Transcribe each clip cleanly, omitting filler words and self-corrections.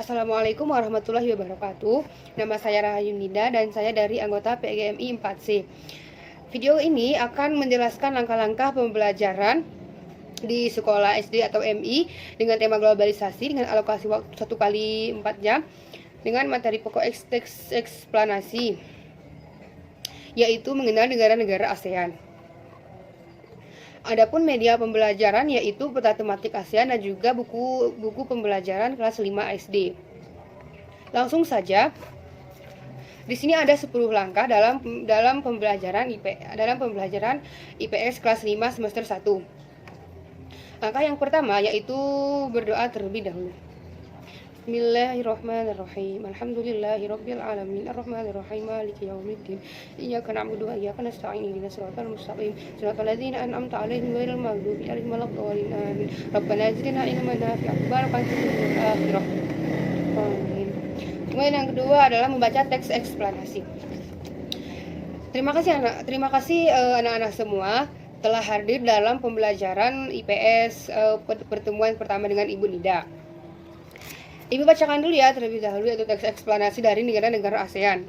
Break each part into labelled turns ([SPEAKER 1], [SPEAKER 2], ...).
[SPEAKER 1] Assalamualaikum warahmatullahi wabarakatuh. Nama saya Rahayu Nida dan saya dari anggota PGMI 4C. Video ini akan menjelaskan langkah-langkah pembelajaran di sekolah SD atau MI dengan tema globalisasi dengan alokasi waktu 1 kali 4 jam dengan materi pokok teks eksplanasi, yaitu mengenal negara-negara ASEAN. Adapun media pembelajaran yaitu peta tematik ASEAN dan juga buku pembelajaran kelas 5 SD. Langsung saja. Di sini ada 10 langkah dalam pembelajaran IPS kelas 5 semester 1. Langkah yang pertama yaitu berdoa terlebih dahulu. Bismillahirrahmanirrahim. Alhamdulillahirabbil alamin. Arrahmanirrahim. Maliki yaumiddin. Iyyaka na'budu wa iyyaka nasta'in. Ihdinas siratal mustaqim. Siratal ladzina an'amta 'alaihim ghairil maghdubi 'alaihim waladdallin. Amin. Rabbana zidna ilman nafi'an barakan fil akhirah. Amin. Kemudian yang kedua adalah membaca teks eksplanasi. Terima kasih anak-anak semua telah hadir dalam pembelajaran IPS pertemuan pertama dengan Ibu Nida. Ibu bacakan dulu ya terlebih dahulu yaitu teks eksplanasi dari negara-negara ASEAN.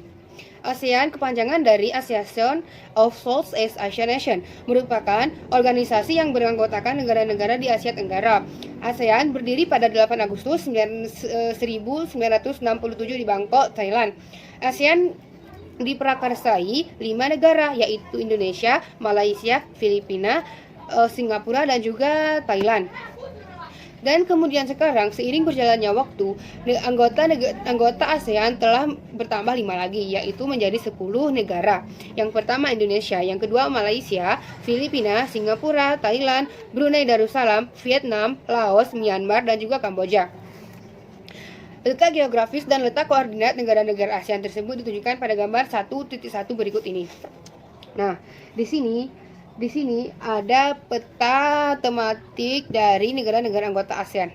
[SPEAKER 1] ASEAN kepanjangan dari Association of Southeast Asian Nations, merupakan organisasi yang beranggotakan negara-negara di Asia Tenggara. ASEAN berdiri pada 8 Agustus 1967 di Bangkok, Thailand. ASEAN diprakarsai 5 negara yaitu Indonesia, Malaysia, Filipina, Singapura dan juga Thailand. Dan kemudian sekarang seiring berjalannya waktu, anggota ASEAN telah bertambah 5 lagi, yaitu menjadi 10 negara. Yang pertama Indonesia, yang kedua Malaysia, Filipina, Singapura, Thailand, Brunei Darussalam, Vietnam, Laos, Myanmar dan juga Kamboja. Letak geografis dan letak koordinat negara-negara ASEAN tersebut ditunjukkan pada gambar 1.1 berikut ini. Nah, di sini ada peta tematik dari negara-negara anggota ASEAN.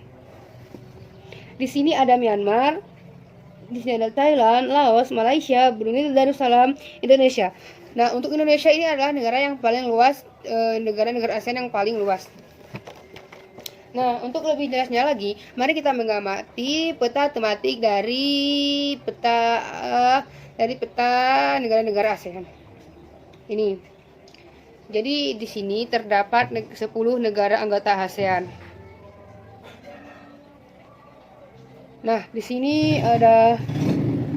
[SPEAKER 1] Di sini ada Myanmar, di sini ada Thailand, Laos, Malaysia, Brunei Darussalam, Indonesia. Nah, untuk Indonesia ini adalah negara yang paling luas, negara-negara ASEAN yang paling luas. Nah, untuk lebih jelasnya lagi, mari kita mengamati peta tematik dari peta negara-negara ASEAN. Ini. Jadi di sini terdapat 10 negara anggota ASEAN. Nah, di sini ada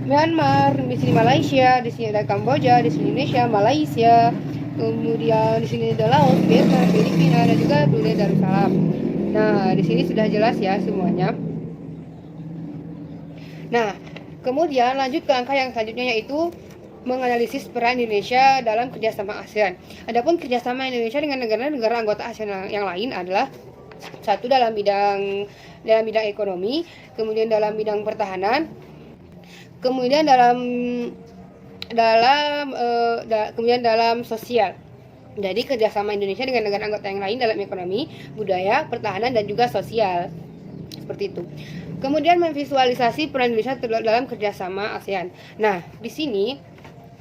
[SPEAKER 1] Myanmar, di sini Malaysia, di sini ada Kamboja, di sini Indonesia, Malaysia, kemudian di sini ada Laos, Vietnam, Filipina dan juga Brunei Darussalam. Nah, di sini sudah jelas ya semuanya. Nah, kemudian lanjut ke angka yang selanjutnya yaitu menganalisis peran Indonesia dalam kerjasama ASEAN. Adapun kerjasama Indonesia dengan negara-negara anggota ASEAN yang lain adalah satu dalam bidang ekonomi, kemudian dalam bidang pertahanan, kemudian dalam sosial. Jadi kerjasama Indonesia dengan negara anggota yang lain dalam ekonomi, budaya, pertahanan dan juga sosial. Seperti itu. Kemudian memvisualisasi peran Indonesia dalam kerjasama ASEAN. Nah, di sini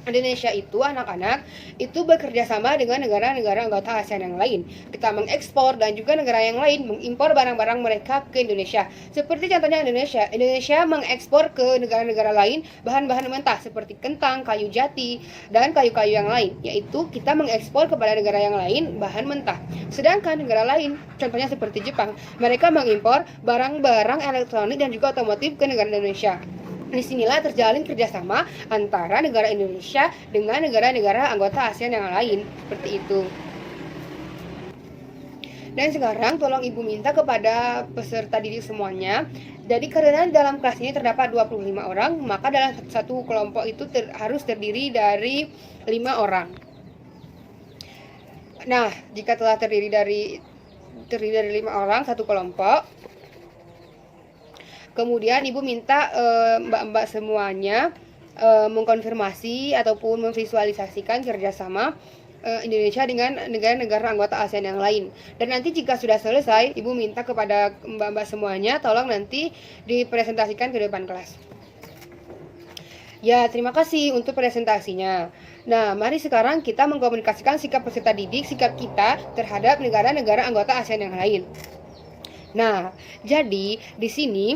[SPEAKER 1] Indonesia itu anak-anak itu bekerja sama dengan negara-negara anggota ASEAN yang lain. Kita mengekspor dan juga negara yang lain mengimpor barang-barang mereka ke Indonesia. Seperti contohnya Indonesia mengekspor ke negara-negara lain bahan-bahan mentah seperti kentang, kayu jati, dan kayu-kayu yang lain. Yaitu kita mengekspor kepada negara yang lain bahan mentah. Sedangkan negara lain, contohnya seperti Jepang, mereka mengimpor barang-barang elektronik dan juga otomotif ke negara Indonesia. Disinilah terjalin kerjasama antara negara Indonesia dengan negara-negara anggota ASEAN yang lain, seperti itu. Dan sekarang tolong Ibu minta kepada peserta didik semuanya. Jadi karena dalam kelas ini terdapat 25 orang, maka dalam satu kelompok itu harus terdiri dari 5 orang. Nah, jika telah terdiri dari 5 orang satu kelompok, kemudian Ibu minta mbak-mbak semuanya mengkonfirmasi ataupun memvisualisasikan kerjasama Indonesia dengan negara-negara anggota ASEAN yang lain. Dan nanti jika sudah selesai, Ibu minta kepada mbak-mbak semuanya tolong nanti dipresentasikan ke depan kelas. Ya, terima kasih untuk presentasinya. Nah, mari sekarang kita mengkomunikasikan sikap peserta didik, sikap kita terhadap negara-negara anggota ASEAN yang lain. Nah, jadi di sini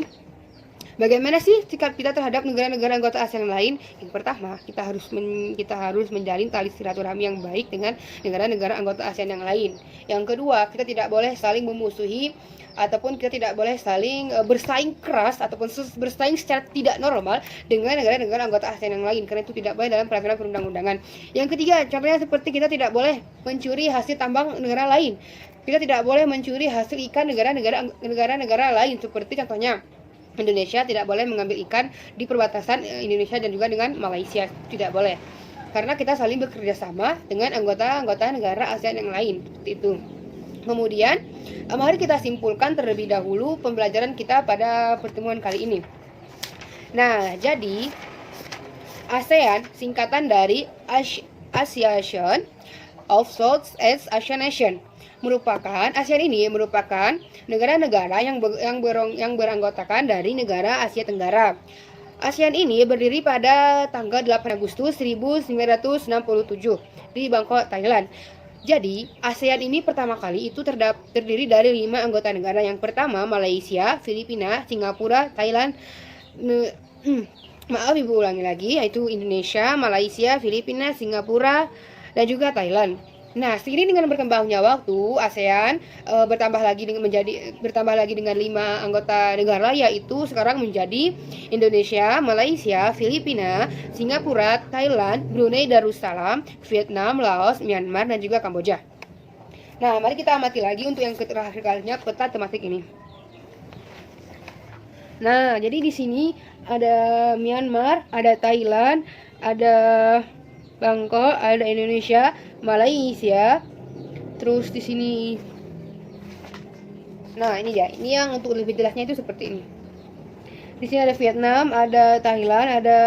[SPEAKER 1] Bagaimana sih sikap kita terhadap negara-negara anggota ASEAN yang lain? Yang pertama, kita harus menjalin tali silaturahmi yang baik dengan negara-negara anggota ASEAN yang lain. Yang kedua, kita tidak boleh saling memusuhi ataupun kita tidak boleh saling bersaing keras ataupun bersaing secara tidak normal dengan negara-negara anggota ASEAN yang lain, karena itu tidak boleh dalam peraturan perundang-undangan. Yang ketiga, contohnya seperti kita tidak boleh mencuri hasil tambang negara lain. Kita tidak boleh mencuri hasil ikan negara-negara lain, seperti contohnya Indonesia tidak boleh mengambil ikan di perbatasan Indonesia dan juga dengan Malaysia, tidak boleh, karena kita saling bekerja sama dengan anggota-anggota negara ASEAN yang lain, seperti itu. Kemudian, mari kita simpulkan terlebih dahulu pembelajaran kita pada pertemuan kali ini. Nah, jadi ASEAN singkatan dari Association of Southeast Asian Nations. ASEAN ini merupakan negara-negara yang beranggotakan dari negara Asia Tenggara. ASEAN ini berdiri pada tanggal 8 Agustus 1967 di Bangkok, Thailand. Jadi, ASEAN ini pertama kali itu terdiri dari 5 anggota negara. Yang pertama, Malaysia, Filipina, Singapura, Thailand. Maaf, Ibu ulangi lagi, yaitu Indonesia, Malaysia, Filipina, Singapura, dan juga Thailand. Nah, seiring dengan berkembangnya waktu, ASEAN bertambah lagi dengan 5 anggota negara, yaitu sekarang menjadi Indonesia, Malaysia, Filipina, Singapura, Thailand, Brunei Darussalam, Vietnam, Laos, Myanmar, dan juga Kamboja. Nah, mari kita amati lagi untuk yang terakhir kalinya peta tematik ini. Nah, jadi di sini ada Myanmar, ada Thailand, ada Bangkok, ada Indonesia, Malaysia. Terus di sini. Nah, ini ya. Ini yang untuk lebih jelasnya itu seperti ini. Di sini ada Vietnam, ada Thailand, ada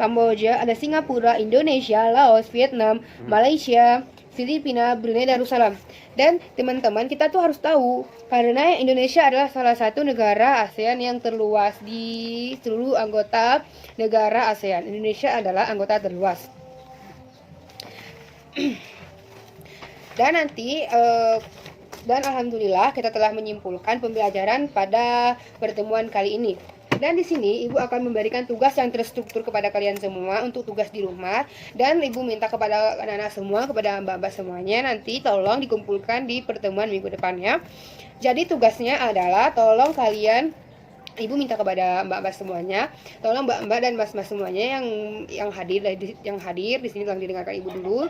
[SPEAKER 1] Kamboja, ada Singapura, Indonesia, Laos, Vietnam, Malaysia, Filipina, Brunei Darussalam. Dan teman-teman, kita tuh harus tahu karena Indonesia adalah salah satu negara ASEAN yang terluas di seluruh anggota negara ASEAN. Indonesia adalah anggota terluas. Dan nanti dan alhamdulillah kita telah menyimpulkan pembelajaran pada pertemuan kali ini. Dan di sini Ibu akan memberikan tugas yang terstruktur kepada kalian semua untuk tugas di rumah, dan Ibu minta kepada anak-anak semua, kepada mbak-mbak semuanya, nanti tolong dikumpulkan di pertemuan minggu depannya. Jadi tugasnya adalah tolong kalian, Ibu minta kepada mbak-mbak semuanya, tolong mbak-mbak dan mas-mas semuanya yang hadir di sini tolong didengarkan Ibu dulu.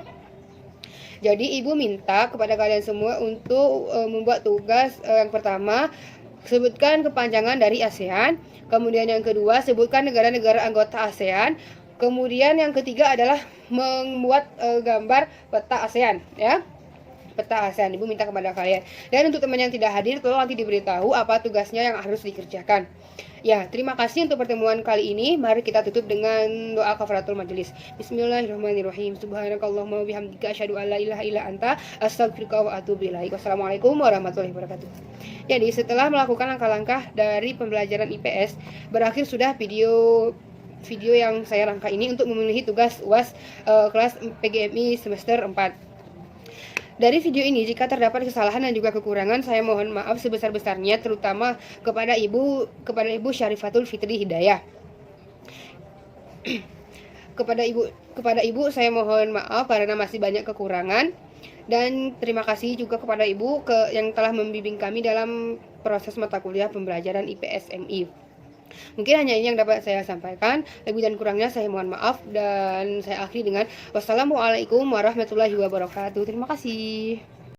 [SPEAKER 1] Jadi Ibu minta kepada kalian semua untuk membuat tugas yang pertama, sebutkan kepanjangan dari ASEAN. Kemudian yang kedua, sebutkan negara-negara anggota ASEAN. Kemudian yang ketiga adalah membuat gambar peta ASEAN, ya. Peta ASEAN Ibu minta kepada kalian. Dan untuk teman yang tidak hadir, tolong nanti diberitahu apa tugasnya yang harus dikerjakan. Ya, terima kasih untuk pertemuan kali ini. Mari kita tutup dengan doa kafaratul majelis. Bismillahirrahmanirrahim. Subhanakallahumma wa bihamdika asyhadu an la ilaha illa anta astaghfiruka wa atubu ilaik. Wassalamualaikum warahmatullahi wabarakatuh. Jadi, setelah melakukan langkah-langkah dari pembelajaran IPS, berakhir sudah video yang saya rangkai ini untuk memenuhi tugas UAS kelas PGMI semester 4. Dari video ini, jika terdapat kesalahan dan juga kekurangan, saya mohon maaf sebesar-besarnya, terutama kepada Ibu Syarifatul Fitri Hidayah. kepada ibu saya mohon maaf karena masih banyak kekurangan, dan terima kasih juga kepada Ibu yang telah membimbing kami dalam proses mata kuliah pembelajaran IPS MI. Mungkin hanya ini yang dapat saya sampaikan. Lebih dan kurangnya saya mohon maaf, dan saya akhiri dengan wassalamualaikum warahmatullahi wabarakatuh. Terima kasih.